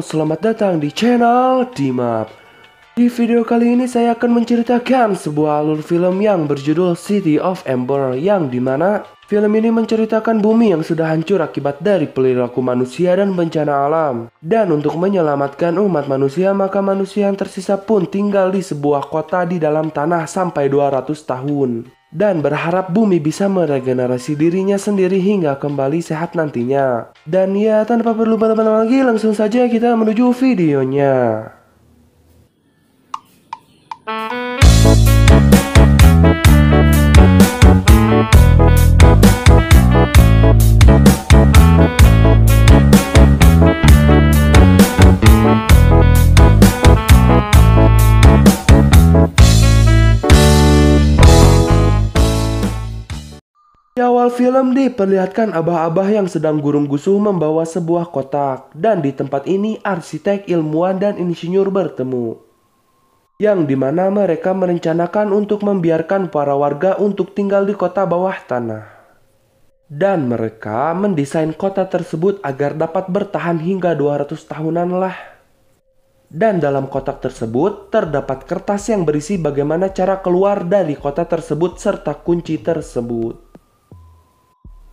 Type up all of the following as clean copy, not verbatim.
selamat datang di channel Dimap. Di video kali ini saya akan menceritakan sebuah alur film yang berjudul City of Ember, yang dimana film ini menceritakan bumi yang sudah hancur akibat dari perilaku manusia dan bencana alam. Dan untuk menyelamatkan umat manusia, maka manusia yang tersisa pun tinggal di sebuah kota di dalam tanah sampai 200 tahun. Dan berharap bumi bisa meregenerasi dirinya sendiri hingga kembali sehat nantinya. Dan ya, tanpa perlu berlama-lama lagi, langsung saja kita menuju videonya. Di awal film diperlihatkan abah-abah yang sedang gurung-gusuh membawa sebuah kotak, dan di tempat ini arsitek, ilmuwan, dan insinyur bertemu. Yang dimana mereka merencanakan untuk membiarkan para warga untuk tinggal di kota bawah tanah. Dan mereka mendesain kota tersebut agar dapat bertahan hingga 200 tahunan lah. Dan dalam kotak tersebut terdapat kertas yang berisi bagaimana cara keluar dari kota tersebut serta kunci tersebut.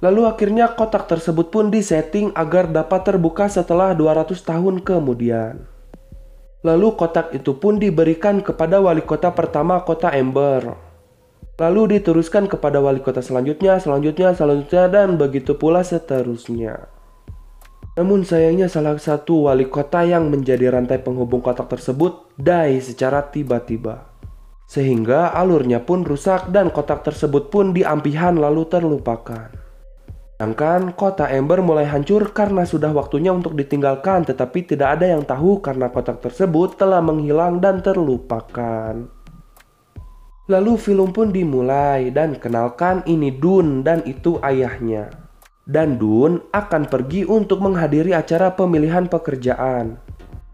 Lalu akhirnya kotak tersebut pun disetting agar dapat terbuka setelah 200 tahun kemudian. Lalu kotak itu pun diberikan kepada wali kota pertama kota Ember. Lalu diteruskan kepada wali kota selanjutnya, dan begitu pula seterusnya. Namun sayangnya salah satu wali kota yang menjadi rantai penghubung kotak tersebut die secara tiba-tiba. Sehingga alurnya pun rusak dan kotak tersebut pun diampihan lalu terlupakan. Sedangkan kota Ember mulai hancur karena sudah waktunya untuk ditinggalkan, tetapi tidak ada yang tahu karena kotak tersebut telah menghilang dan terlupakan. Lalu film pun dimulai dan kenalkan ini Dune dan itu ayahnya. Dan Dune akan pergi untuk menghadiri acara pemilihan pekerjaan.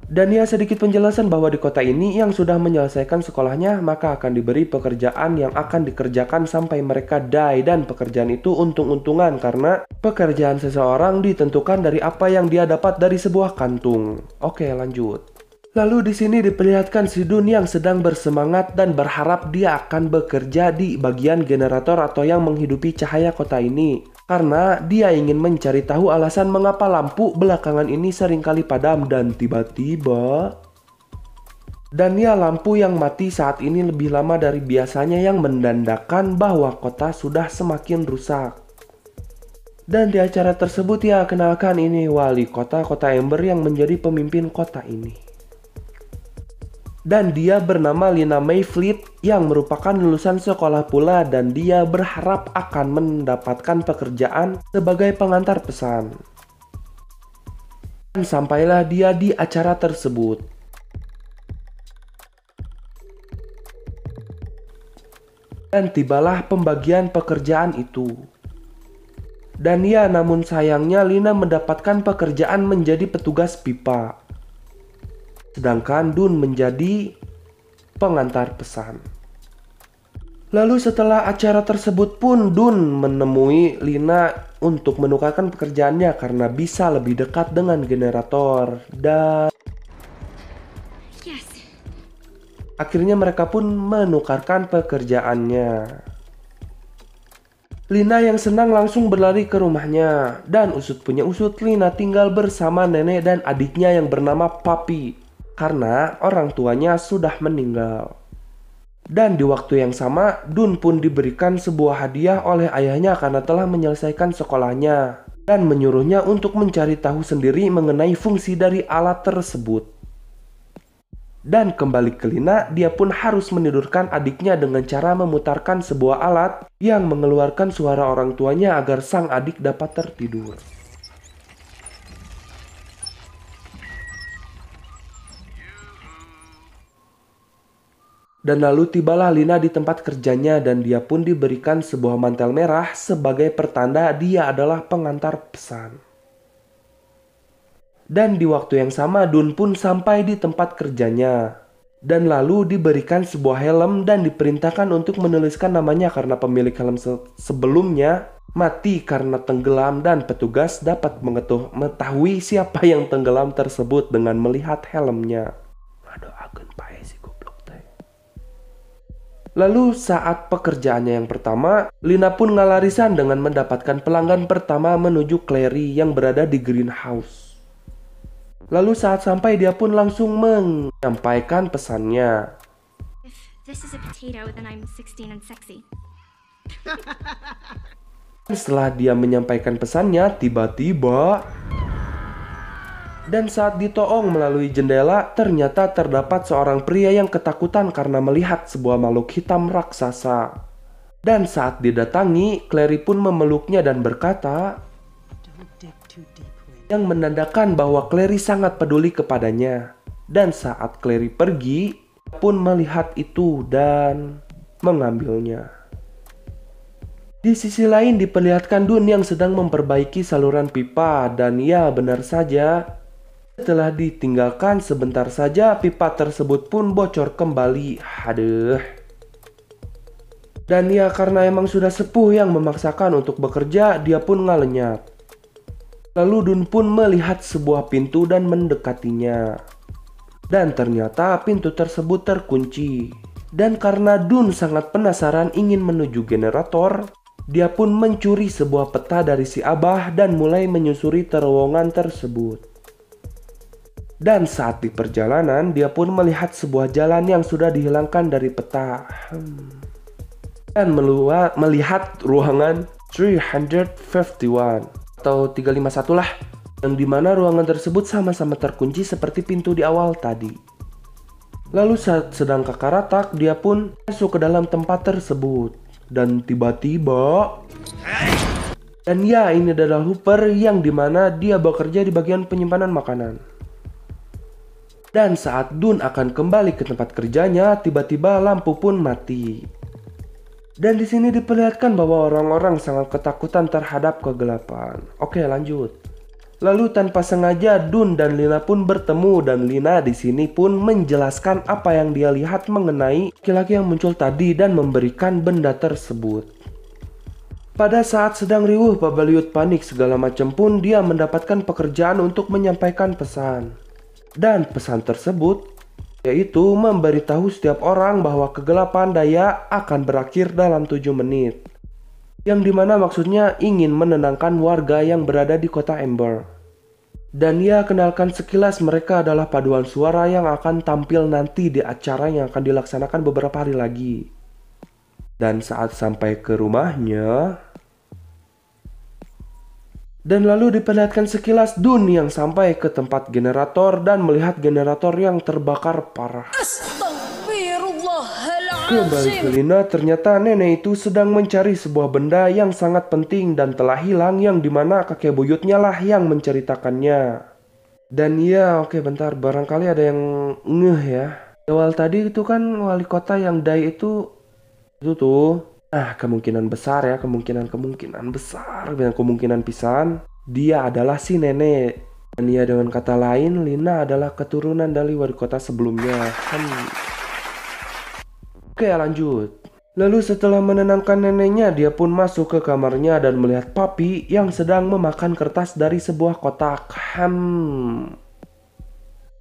Dan ya, sedikit penjelasan bahwa di kota ini yang sudah menyelesaikan sekolahnya maka akan diberi pekerjaan yang akan dikerjakan sampai mereka die, dan pekerjaan itu untung-untungan karena pekerjaan seseorang ditentukan dari apa yang dia dapat dari sebuah kantung. Oke, lanjut. Lalu di sini diperlihatkan si Dun yang sedang bersemangat dan berharap dia akan bekerja di bagian generator atau yang menghidupi cahaya kota ini. Karena dia ingin mencari tahu alasan mengapa lampu belakangan ini seringkali padam dan tiba-tiba. Dan ya, lampu yang mati saat ini lebih lama dari biasanya yang menandakan bahwa kota sudah semakin rusak. Dan di acara tersebut ya, kenalkan ini wali kota Ember yang menjadi pemimpin kota ini. Dan dia bernama Lina Mayfleet yang merupakan lulusan sekolah pula, dan dia berharap akan mendapatkan pekerjaan sebagai pengantar pesan. Dan sampailah dia di acara tersebut. Dan tibalah pembagian pekerjaan itu. Dan ya, namun sayangnya Lina mendapatkan pekerjaan menjadi petugas pipa. Sedangkan Dun menjadi pengantar pesan. Lalu setelah acara tersebut pun Dun menemui Lina untuk menukarkan pekerjaannya karena bisa lebih dekat dengan generator. Dan akhirnya mereka pun menukarkan pekerjaannya. Lina yang senang langsung berlari ke rumahnya. Dan usut punya usut, Lina tinggal bersama nenek dan adiknya yang bernama Papi. Karena orang tuanya sudah meninggal. Dan di waktu yang sama, Dun pun diberikan sebuah hadiah oleh ayahnya karena telah menyelesaikan sekolahnya. Dan menyuruhnya untuk mencari tahu sendiri mengenai fungsi dari alat tersebut. Dan kembali ke Lina, dia pun harus menidurkan adiknya dengan cara memutarkan sebuah alat yang mengeluarkan suara orang tuanya agar sang adik dapat tertidur. Dan lalu tibalah Lina di tempat kerjanya dan dia pun diberikan sebuah mantel merah sebagai pertanda dia adalah pengantar pesan. Dan di waktu yang sama Dun pun sampai di tempat kerjanya. Dan lalu diberikan sebuah helm dan diperintahkan untuk menuliskan namanya karena pemilik helm sebelumnya mati karena tenggelam dan petugas dapat mengetahui siapa yang tenggelam tersebut dengan melihat helmnya. Lalu saat pekerjaannya yang pertama, Lina pun ngalarisan dengan mendapatkan pelanggan pertama menuju Clary yang berada di greenhouse. Lalu saat sampai dia pun langsung menyampaikan pesannya. This is a potato, then I'm 16 and sexy. Setelah dia menyampaikan pesannya, tiba-tiba dan saat ditoong melalui jendela, ternyata terdapat seorang pria yang ketakutan karena melihat sebuah makhluk hitam raksasa. Dan saat didatangi, Clary pun memeluknya dan berkata, yang menandakan bahwa Clary sangat peduli kepadanya. Dan saat Clary pergi, pun melihat itu dan mengambilnya. Di sisi lain diperlihatkan Dun yang sedang memperbaiki saluran pipa dan ya benar saja, setelah ditinggalkan sebentar saja pipa tersebut pun bocor kembali. Aduh. Dan ya karena emang sudah sepuh yang memaksakan untuk bekerja, dia pun ngalenyap. Lalu Dun pun melihat sebuah pintu dan mendekatinya. Dan ternyata pintu tersebut terkunci. Dan karena Dun sangat penasaran ingin menuju generator, dia pun mencuri sebuah peta dari si Abah dan mulai menyusuri terowongan tersebut. Dan saat di perjalanan, dia pun melihat sebuah jalan yang sudah dihilangkan dari peta. Dan melihat ruangan 351 atau 351 lah. Yang dimana ruangan tersebut sama-sama terkunci seperti pintu di awal tadi. Lalu saat sedang kakaratak, dia pun masuk ke dalam tempat tersebut. Dan tiba-tiba... Dan ya ini adalah Hooper yang dimana dia bekerja di bagian penyimpanan makanan. Dan saat Dun akan kembali ke tempat kerjanya, tiba-tiba lampu pun mati. Dan di sini diperlihatkan bahwa orang-orang sangat ketakutan terhadap kegelapan. Oke, lanjut. Lalu tanpa sengaja Dun dan Lina pun bertemu dan Lina di sini pun menjelaskan apa yang dia lihat mengenai laki-laki yang muncul tadi dan memberikan benda tersebut. Pada saat sedang riuh Babaliut panik segala macam pun dia mendapatkan pekerjaan untuk menyampaikan pesan. Dan pesan tersebut yaitu memberitahu setiap orang bahwa kegelapan daya akan berakhir dalam 7 menit. Yang dimana maksudnya ingin menenangkan warga yang berada di kota Ember. Dan ia kenalkan sekilas mereka adalah paduan suara yang akan tampil nanti di acara yang akan dilaksanakan beberapa hari lagi. Dan saat sampai ke rumahnya, dan lalu diperlihatkan sekilas Dun yang sampai ke tempat generator dan melihat generator yang terbakar parah. Kembali ke Lina, ternyata nenek itu sedang mencari sebuah benda yang sangat penting dan telah hilang yang dimana kakek buyutnya lah yang menceritakannya. Dan ya oke bentar, barangkali ada yang ngeh ya. Awal tadi itu kan wali kota yang Dai itu tuh. Kemungkinan besar ya, kemungkinan besar, dengan kemungkinan pisan, dia adalah si nenek. Dan ya dengan kata lain, Lina adalah keturunan dari wali kota sebelumnya. Oke lanjut. Lalu setelah menenangkan neneknya, dia pun masuk ke kamarnya dan melihat Papi yang sedang memakan kertas dari sebuah kotak.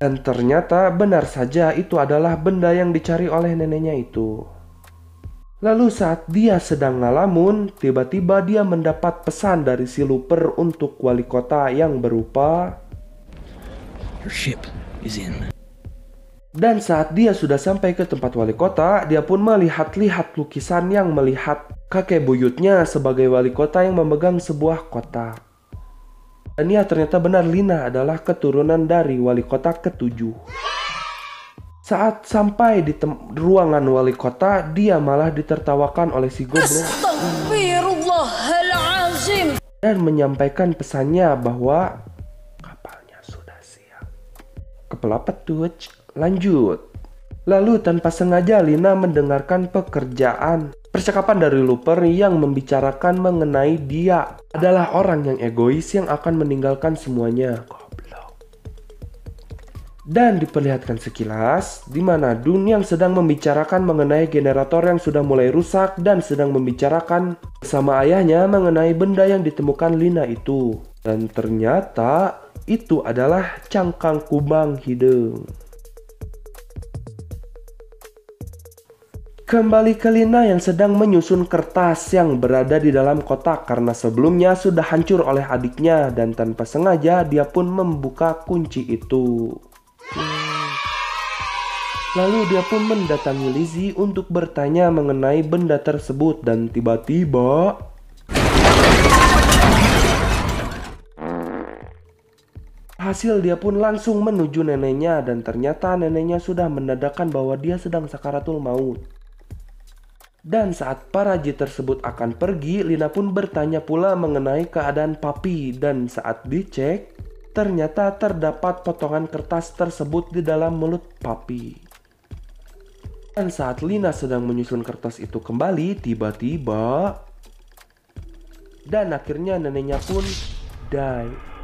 Dan ternyata benar saja itu adalah benda yang dicari oleh neneknya itu. Lalu saat dia sedang ngalamun, tiba-tiba dia mendapat pesan dari si Looper untuk wali kota yang berupa Your ship is in. Dan saat dia sudah sampai ke tempat wali kota, dia pun melihat-lihat lukisan yang melihat kakek buyutnya sebagai wali kota yang memegang sebuah kotak. Dan ya ternyata benar Lina adalah keturunan dari wali kota ke-7. Saat sampai di ruangan wali kota, dia malah ditertawakan oleh si goblok dan menyampaikan pesannya bahwa kapalnya sudah siap. Kepala petuj, lanjut. Lalu tanpa sengaja Lina mendengarkan percakapan dari Looper yang membicarakan mengenai dia adalah orang yang egois yang akan meninggalkan semuanya. Dan diperlihatkan sekilas di mana Dun yang sedang membicarakan mengenai generator yang sudah mulai rusak dan sedang membicarakan bersama ayahnya mengenai benda yang ditemukan Lina itu. Dan ternyata itu adalah cangkang kubang hidung. Kembali ke Lina yang sedang menyusun kertas yang berada di dalam kotak karena sebelumnya sudah hancur oleh adiknya dan tanpa sengaja dia pun membuka kunci itu. Lalu dia pun mendatangi Lizzie untuk bertanya mengenai benda tersebut dan tiba-tiba hasil dia pun langsung menuju neneknya dan ternyata neneknya sudah menandakan bahwa dia sedang sakaratul maut. Dan saat para Ji tersebut akan pergi, Lina pun bertanya pula mengenai keadaan Papi dan saat dicek, ternyata terdapat potongan kertas tersebut di dalam mulut Papi. Dan saat Lina sedang menyusun kertas itu kembali, tiba-tiba dan akhirnya neneknya pun die.